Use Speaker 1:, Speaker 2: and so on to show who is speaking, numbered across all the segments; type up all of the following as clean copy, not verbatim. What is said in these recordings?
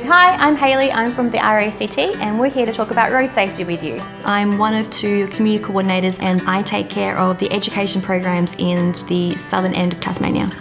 Speaker 1: Hi, I'm Hayley, I'm from the RACT and we're here to talk about road safety with you. I'm one of 2 community coordinators and I take care of the education programs in the southern end of Tasmania.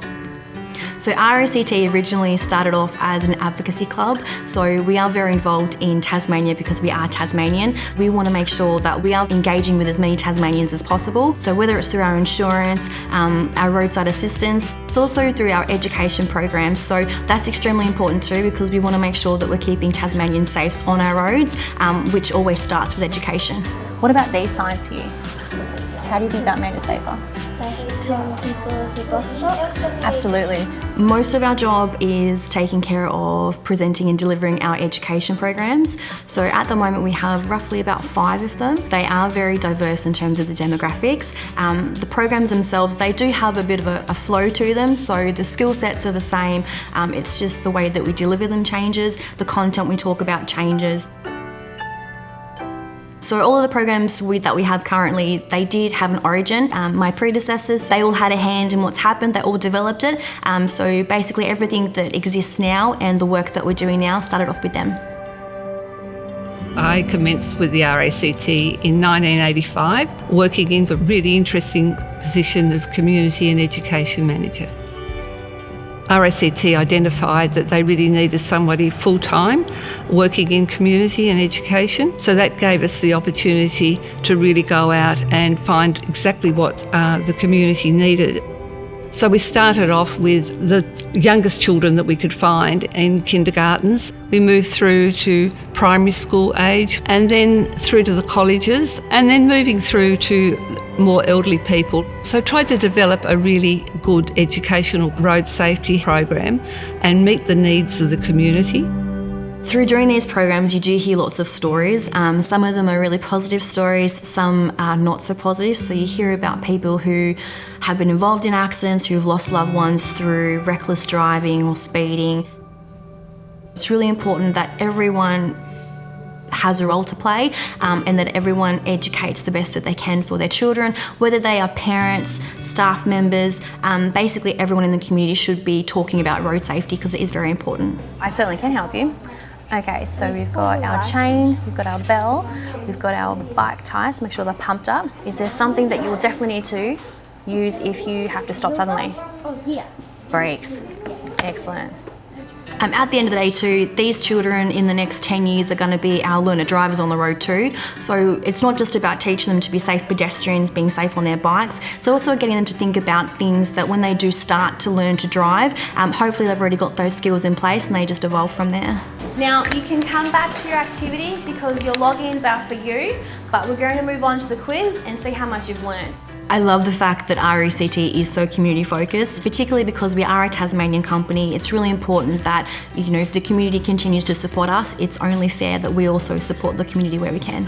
Speaker 1: So RACT originally started off as an advocacy club, so we are very involved in Tasmania because we are Tasmanian. We want to make sure that we are engaging with as many Tasmanians as possible. So whether it's through our insurance, our roadside assistance, it's also through our education programs. So that's extremely important too because we want to make sure that we're keeping Tasmanians safe on our roads, which always starts with education. What about these signs here? How do you think that made it safer?
Speaker 2: Telling people at the bus stop.
Speaker 1: Absolutely. Most of our job is taking care of presenting and delivering our education programs. So at the moment we have roughly about 5 of them. They are very diverse in terms of the demographics. The programs themselves, they do have a bit of a flow to them, so the skill sets are the same. It's just the way that we deliver them changes, the content we talk about changes. So all of the programs that we have currently, they did have an origin. My predecessors, they all had a hand in what's happened, they all developed it. So basically everything that exists now and the work that we're doing now started off with them.
Speaker 3: I commenced with the RACT in 1985, working in a really interesting position of Community and Education Manager. RACT identified that they really needed somebody full-time working in community and education, so that gave us the opportunity to really go out and find exactly what the community needed. So we started off with the youngest children that we could find in kindergartens. We moved through to primary school age and then through to the colleges and then moving through to more elderly people. So tried to develop a really good educational road safety program and meet the needs of the community.
Speaker 1: During these programs you do hear lots of stories. Some of them are really positive stories, some are not so positive. So you hear about people who have been involved in accidents, who have lost loved ones through reckless driving or speeding. It's really important that everyone has a role to play and that everyone educates the best that they can for their children, whether they are parents, staff members, basically everyone in the community should be talking about road safety because it is very important. I certainly can help you. Okay, so we've got our chain, we've got our bell, we've got our bike tyres, make sure they're pumped up. Is there something that you will definitely need to use if you have to stop suddenly?
Speaker 2: Oh, yeah.
Speaker 1: Brakes. Excellent. At the end of the day too, these children in the next 10 years are going to be our learner drivers on the road too. So it's not just about teaching them to be safe pedestrians, being safe on their bikes. It's also getting them to think about things that when they do start to learn to drive, hopefully they've already got those skills in place and they just evolve from there. Now you can come back to your activities because your logins are for you, but we're going to move on to the quiz and see how much you've learned. I love the fact that RACT is so community focused, particularly because we are a Tasmanian company. It's really important that, if the community continues to support us, it's only fair that we also support the community where we can.